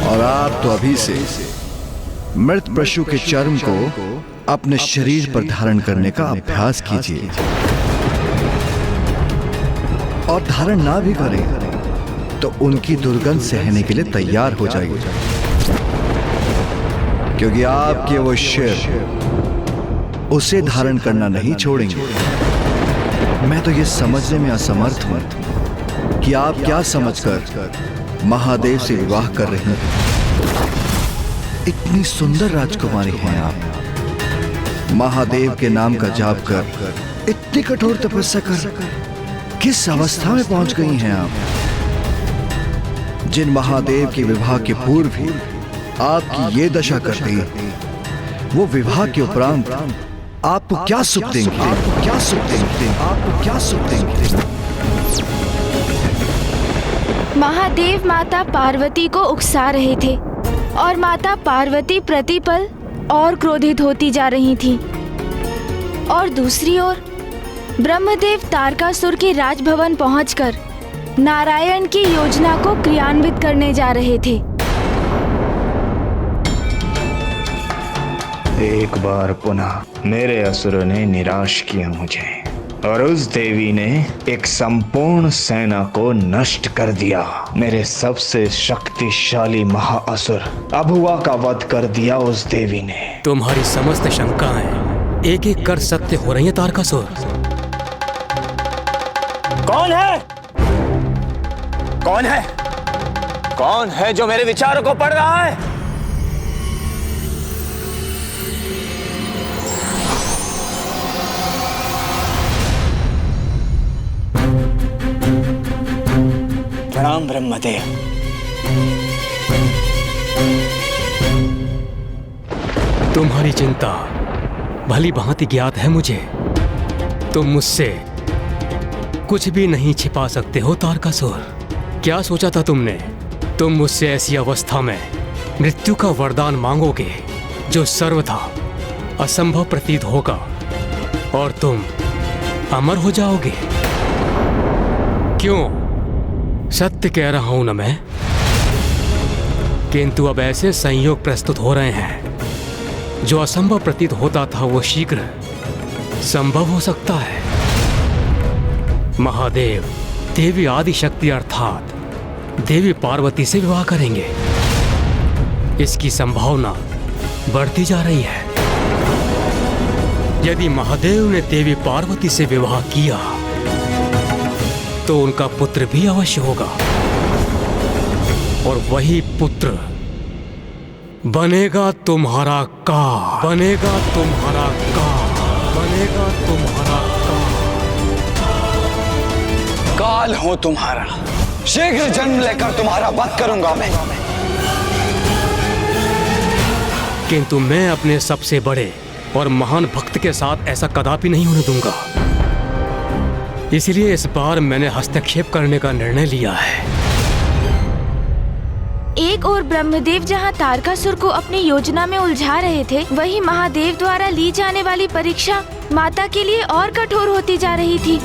और आप तो अभी से मृत पशु के चर्म को अपने शरीर पर धारण करने का अभ्यास कीजिए। और धारण ना भी करें तो उनकी दुर्गंध सहने के लिए तैयार हो जाइए, क्योंकि आपके वो शिव उसे धारण करना नहीं छोड़ेंगे। मैं तो ये समझने में असमर्थ हूं कि आप क्या समझकर महादेव से विवाह कर रही हैं। इतनी सुंदर राजकुमारी हैं आप, महादेव के नाम का जाप कर इतनी कठोर तपस्या कर किस अवस्था में पहुंच गई हैं आप? जिन महादेव के विवाह के पूर्व ही आपकी ये दशा कर दी, वो विवाह के उपरांत आपको क्या सुख देंगे? आपको क्या सुख देंगे? आपको क्या सुख देंगे? महादेव माता पार्वती को उकसा रहे थे और माता पार्वती प्रतिपल और क्रोधित होती जा रही थी। और दूसरी ओर ब्रह्मदेव तारकासुर के राजभवन पहुंचकर नारायण की योजना को क्रियान्वित करने जा रहे थे। एक बार पुनः मेरे असुरों ने निराश किया मुझे, और उस देवी ने एक संपूर्ण सेना को नष्ट कर दिया। मेरे सबसे शक्तिशाली महाअसुर अभुआ का वध कर दिया उस देवी ने। तुम्हारी समस्त शंकाएं एक एक कर सत्य हो रही हैं तारकासुर। कौन है? कौन है? कौन है जो मेरे विचारों को पढ़ रहा है? परम ब्रह्मदेव। तुम्हारी चिंता भली भांति ज्ञात है मुझे। तुम मुझसे कुछ भी नहीं छिपा सकते हो तारकासुर। क्या सोचा था तुमने? तुम मुझसे ऐसी अवस्था में मृत्यु का वरदान मांगोगे जो सर्वथा असंभव प्रतीत होगा और तुम अमर हो जाओगे। क्यों? सत्य कह रहा हूं ना मैं? किंतु अब ऐसे संयोग प्रस्तुत हो रहे हैं जो असंभव प्रतीत होता था वो शीघ्र संभव हो सकता है। महादेव देवी आदिशक्ति अर्थात देवी पार्वती से विवाह करेंगे। इसकी संभावना बढ़ती जा रही है। यदि महादेव ने देवी पार्वती से विवाह किया तो उनका पुत्र भी अवश्य होगा और वही पुत्र बनेगा तुम्हारा काल। बनेगा तुम्हारा काल। बनेगा तुम्हारा काल हो तुम्हारा। शीघ्र जन्म लेकर तुम्हारा वध करूंगा मैं। किंतु मैं अपने सबसे बड़े और महान भक्त के साथ ऐसा कदापि नहीं होने दूंगा। इसलिए इस बार मैंने हस्तक्षेप करने का निर्णय लिया है। एक और ब्रह्मदेव जहां तारकासुर को अपनी योजना में उलझा रहे थे, वहीं महादेव द्वारा ली जाने वाली परीक्षा माता के लिए और कठोर होती जा रही थी।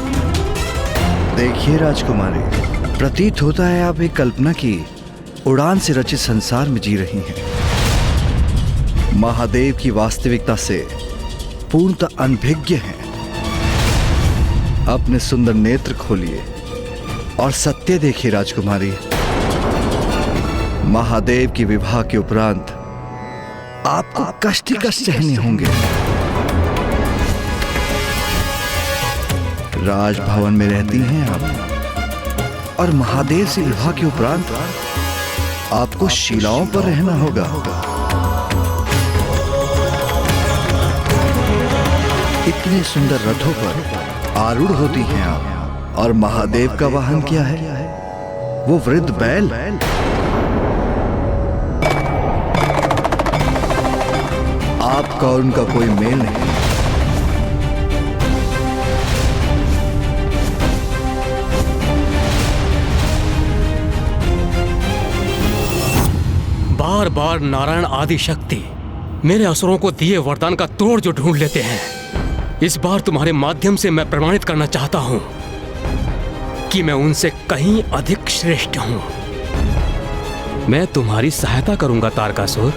देखिए राजकुमारी, प्रतीत होता है आप एक कल्पना की उड़ान से रचित संसार में जी रही हैं। महादेव की वास्तविकता से पूर्णतः अनभिज्ञ हैं। अपने सुंदर नेत्र खोलिए और सत्य देखिए राजकुमारी। महादेव की विवाह के उपरांत आपको कष्ट ही कष्ट सहने होंगे। राजभवन में रहती हैं आप और महादेव से विवाह के उपरांत आपको शिलाओं पर रहना होगा। इतने सुंदर रथों पर आरूढ़ होती हैं आप और महादेव का वाहन क्या है? वो वृद्ध बैल। आपका और उनका कोई मेल नहीं। बार बार नारायण आदि शक्ति मेरे असुरों को दिए वरदान का तोड़ जो ढूंढ लेते हैं। इस बार तुम्हारे माध्यम से मैं प्रमाणित करना चाहता हूं कि मैं उनसे कहीं अधिक श्रेष्ठ हूं। मैं तुम्हारी सहायता करूंगा तारकासुर।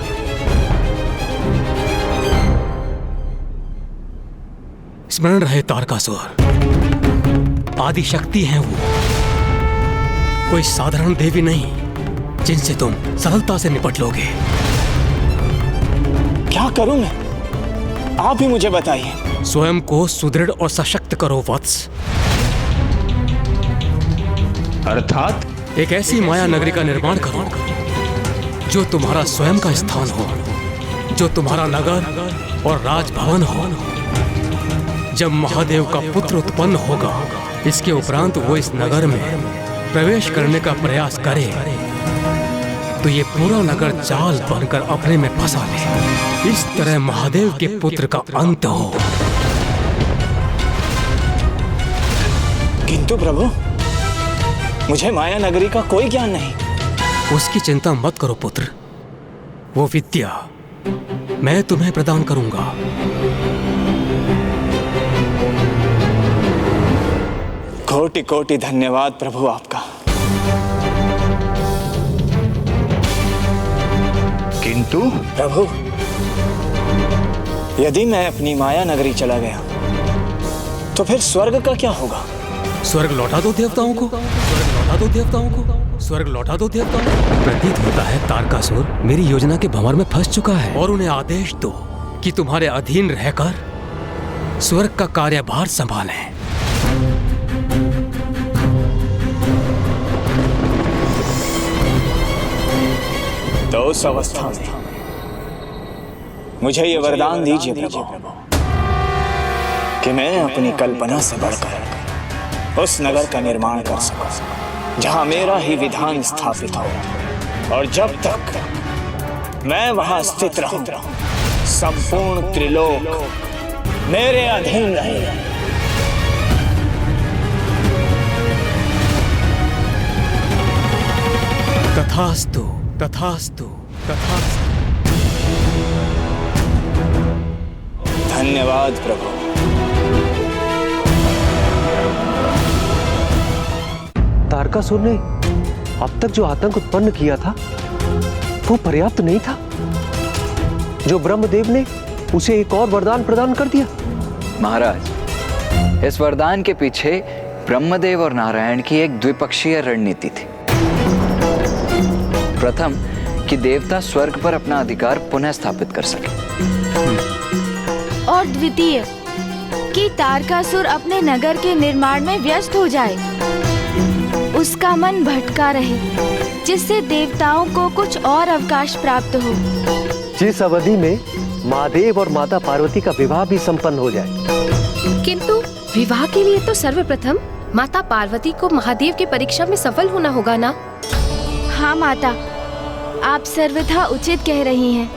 स्मरण रहे तारकासुर, आदि शक्ति हैं वो, कोई साधारण देवी नहीं जिनसे तुम सरलता से निपट लोगे। क्या करूं मैं? आप ही मुझे बताइए। स्वयं को सुदृढ़ और सशक्त करो वत्स। अर्थात? एक ऐसी माया नगरी का निर्माण करो जो तुम्हारा स्वयं का स्थान हो, जो तुम्हारा नगर और राजभवन हो। जब महादेव का पुत्र उत्पन्न होगा, इसके उपरांत वो इस नगर में प्रवेश करने का प्रयास करे तो ये पूरा नगर जाल बनकर अपने में फंसा ले। इस तरह महादेव के पुत्र का अंत हो। किंतु प्रभु, मुझे माया नगरी का कोई ज्ञान नहीं। उसकी चिंता मत करो पुत्र, वो विद्या मैं तुम्हें प्रदान करूंगा। कोटि कोटि धन्यवाद प्रभु आपका। किंतु प्रभु, यदि मैं अपनी माया नगरी चला गया तो फिर स्वर्ग का क्या होगा? स्वर्ग लौटा दो देवताओं को। स्वर्ग लौटा दो देवताओं को। स्वर्ग लौटा दो देवताओं को। प्रतीत होता है तारकासुर मेरी योजना के भंवर में फंस चुका है और उन्हें आदेश दो कि तुम्हारे अधीन रहकर स्वर्ग का कार्यभार संभालें। तो उस अवस्था में मुझे ये वरदान दीजिए प्रभु कि मैं अपनी कल्पना से बढ़कर उस नगर का निर्माण कर सकूं। जहां मेरा ही विधान स्थापित हो, और जब तक मैं वहां स्थित रहूं, संपूर्ण त्रिलोक मेरे अधीन रहे। तथास्तु, तथास्तु, तथास्तु। धन्यवाद प्रभु। तारकासुर ने अब तक जो आतंक उत्पन्न किया था वो पर्याप्त नहीं था, जो ब्रह्मदेव ने उसे एक और वरदान प्रदान कर दिया। महाराज, इस वरदान के पीछे ब्रह्मदेव और नारायण की एक द्विपक्षीय रणनीति थी। प्रथम कि देवता स्वर्ग पर अपना अधिकार पुनः स्थापित कर सके, और द्वितीय कि तारकासुर अपने नगर के निर्माण में व्यस्त हो जाए, उसका मन भटका रहे, जिससे देवताओं को कुछ और अवकाश प्राप्त हो, जिस अवधि में महादेव और माता पार्वती का विवाह भी संपन्न हो जाए। किंतु विवाह के लिए तो सर्वप्रथम माता पार्वती को महादेव की परीक्षा में सफल होना होगा ना? हाँ माता, आप सर्वथा उचित कह रही हैं।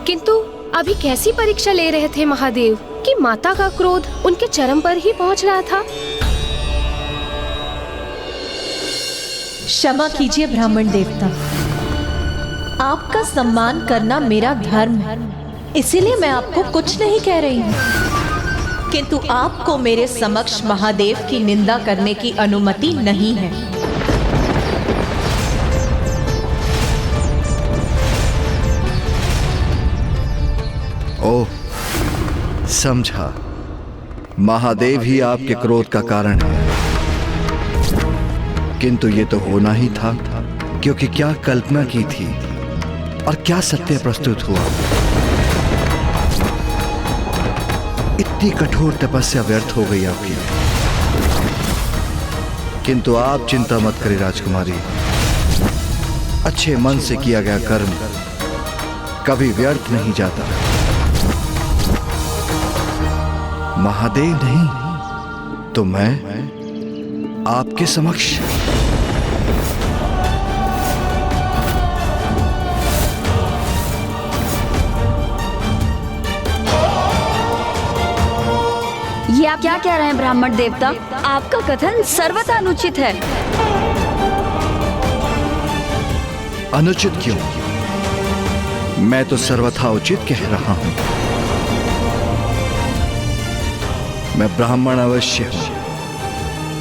किंतु अभी कैसी परीक्षा ले रहे थे महादेव कि माता का क्रोध उनके चरम पर ही पहुंच रहा था? क्षमा कीजिए ब्राह्मण देवता, आपका सम्मान करना मेरा धर्म है, इसीलिए मैं आपको कुछ नहीं कह रही हूँ। किंतु आपको मेरे समक्ष महादेव की निंदा करने की अनुमति नहीं है। ओह, समझा। महादेव ही आपके क्रोध का कारण है। किंतु ये तो होना ही था, क्योंकि क्या कल्पना की थी और क्या सत्य प्रस्तुत हुआ। इतनी कठोर तपस्या व्यर्थ हो गई आपकी। किंतु आप चिंता मत करें राजकुमारी, अच्छे मन से किया गया कर्म कभी व्यर्थ नहीं जाता। महादेव नहीं तो मैं आपके समक्ष। ये आप क्या कह रहे हैं ब्राह्मण देवता? आपका कथन सर्वथा अनुचित है। अनुचित क्यों? मैं तो सर्वथा उचित कह रहा हूं। मैं ब्राह्मण अवश्य हूं,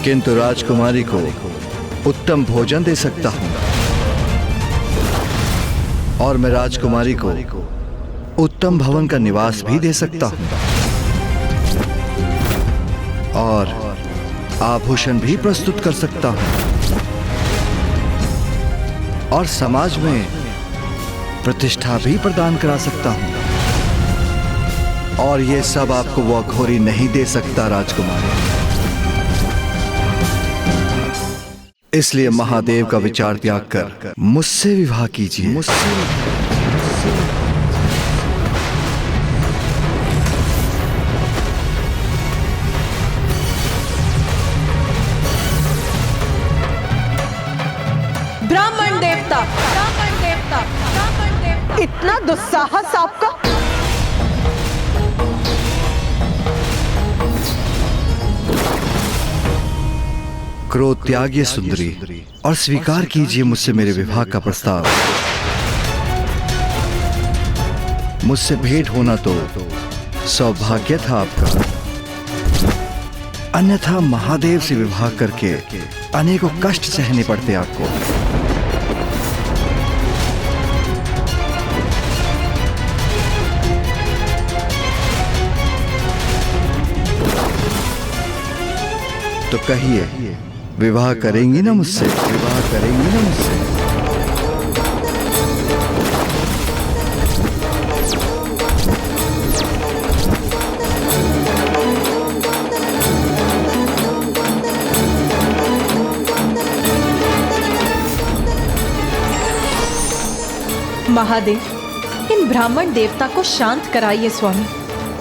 किंतु राजकुमारी को उत्तम भोजन दे सकता हूं, और मैं राजकुमारी को उत्तम भवन का निवास भी दे सकता हूं, और आभूषण भी प्रस्तुत कर सकता हूं, और समाज में प्रतिष्ठा भी प्रदान करा सकता हूं। और ये सब आपको वो अघोरी नहीं दे सकता राजकुमारी। इसलिए महादेव का विचार त्याग कर मुझसे विवाह कीजिए। ब्राह्मण देवता, ब्राह्मण देवता, ब्राह्मण देवता, इतना दुस्साहस आपका! क्रोध त्यागिए सुंदरी, और स्वीकार कीजिए मुझसे मेरे विवाह का प्रस्ताव। मुझसे भेंट होना तो सौभाग्य था आपका, अन्यथा महादेव से विवाह करके अनेकों कष्ट सहने पड़ते आपको। तो कहिए, विवाह करेंगी ना मुझसे? विवाह करेंगी ना मुझसे? महादेव, इन ब्राह्मण देवता को शांत कराइए स्वामी।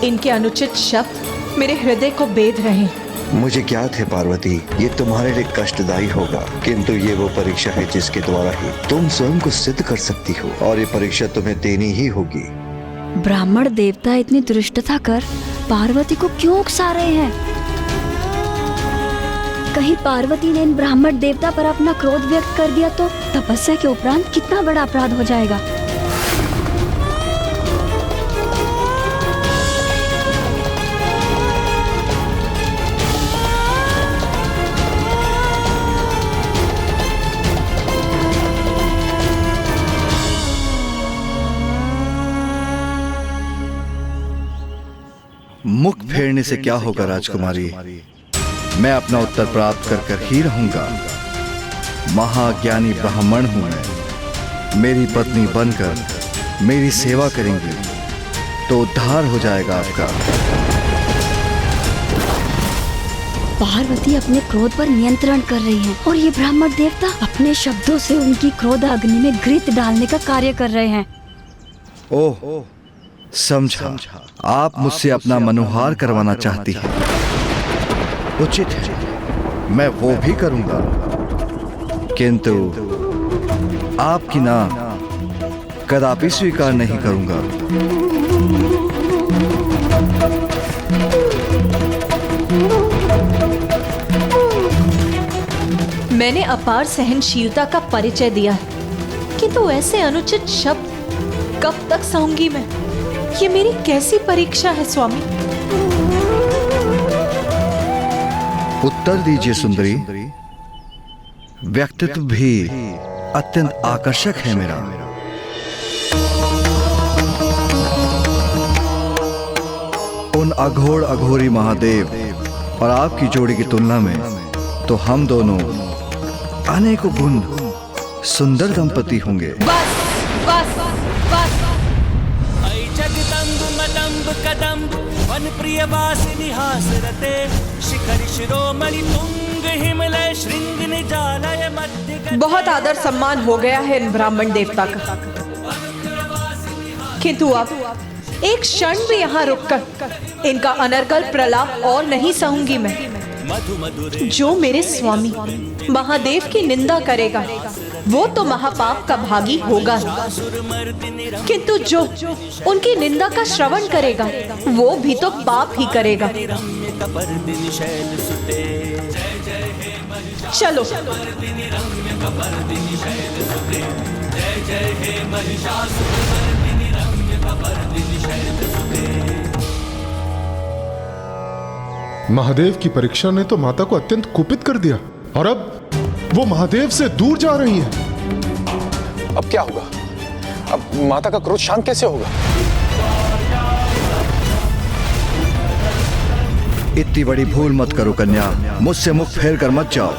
इनके अनुचित शब्द मेरे हृदय को बेध रहे हैं। मुझे ज्ञात है पार्वती, ये तुम्हारे लिए कष्टदायी होगा, किंतु ये वो परीक्षा है जिसके द्वारा ही तुम स्वयं को सिद्ध कर सकती हो, और ये परीक्षा तुम्हें देनी ही होगी। ब्राह्मण देवता इतनी दुष्टता कर पार्वती को क्यों उकसा रहे हैं? कहीं पार्वती ने इन ब्राह्मण देवता पर अपना क्रोध व्यक्त कर दिया तो तपस्या के उपरांत कितना बड़ा अपराध हो जाएगा। मुख फेरने से क्या होगा राजकुमारी, मैं अपना उत्तर प्राप्त कर कर ही रहूंगा। महाज्ञानी ब्राह्मण हूं मैं, मेरी पत्नी बनकर मेरी सेवा करेंगी तो उद्धार हो जाएगा आपका। पार्वती अपने क्रोध पर नियंत्रण कर रही हैं और ये ब्राह्मण देवता अपने शब्दों से उनकी क्रोध अग्नि में घृत डालने का कार्य कर रहे हैं। ओह, समझा, आप मुझसे अपना मनोहार करवाना चाहती हैं। उचित है, मैं वो भी करूंगा, किंतु आपकी ना कदापि स्वीकार नहीं करूंगा। मैंने अपार सहनशीलता का परिचय दिया है, किंतु ऐसे अनुचित शब्द कब तक सहूंगी मैं? ये मेरी कैसी परीक्षा है स्वामी? उत्तर दीजिए सुंदरी। व्यक्तित्व भी अत्यंत आकर्षक है मेरा। उन अघोर अघोरी महादेव और आपकी जोड़ी की तुलना में तो हम दोनों अनेकों गुण सुंदर दंपति होंगे। बस बस बस। जगदम्ब मदम्ब कदम्ब वन प्रिय वासिनी हासरते शिखर शिरोमणि तुंग हिमलय श्रृंग निजालय मध्य। बहुत आदर सम्मान हो गया है इन ब्राह्मण देवता का, किंतु अब एक क्षण भी यहाँ रुककर इनका अनर्गल प्रलाप और नहीं सहूंगी मैं। जो मेरे स्वामी महादेव की निंदा करेगा वो तो महापाप का भागी होगा, किंतु जो उनकी निंदा का श्रवण करेगा वो भी तो पाप ही करेगा। चलो महादेव की परीक्षा ने तो माता को अत्यंत कुपित कर दिया, और अब वो महादेव से दूर जा रही है। अब क्या होगा? अब माता का क्रोध शांत कैसे होगा? इतनी बड़ी भूल मत करो कन्या, मुझसे मुख फेर कर मत जाओ।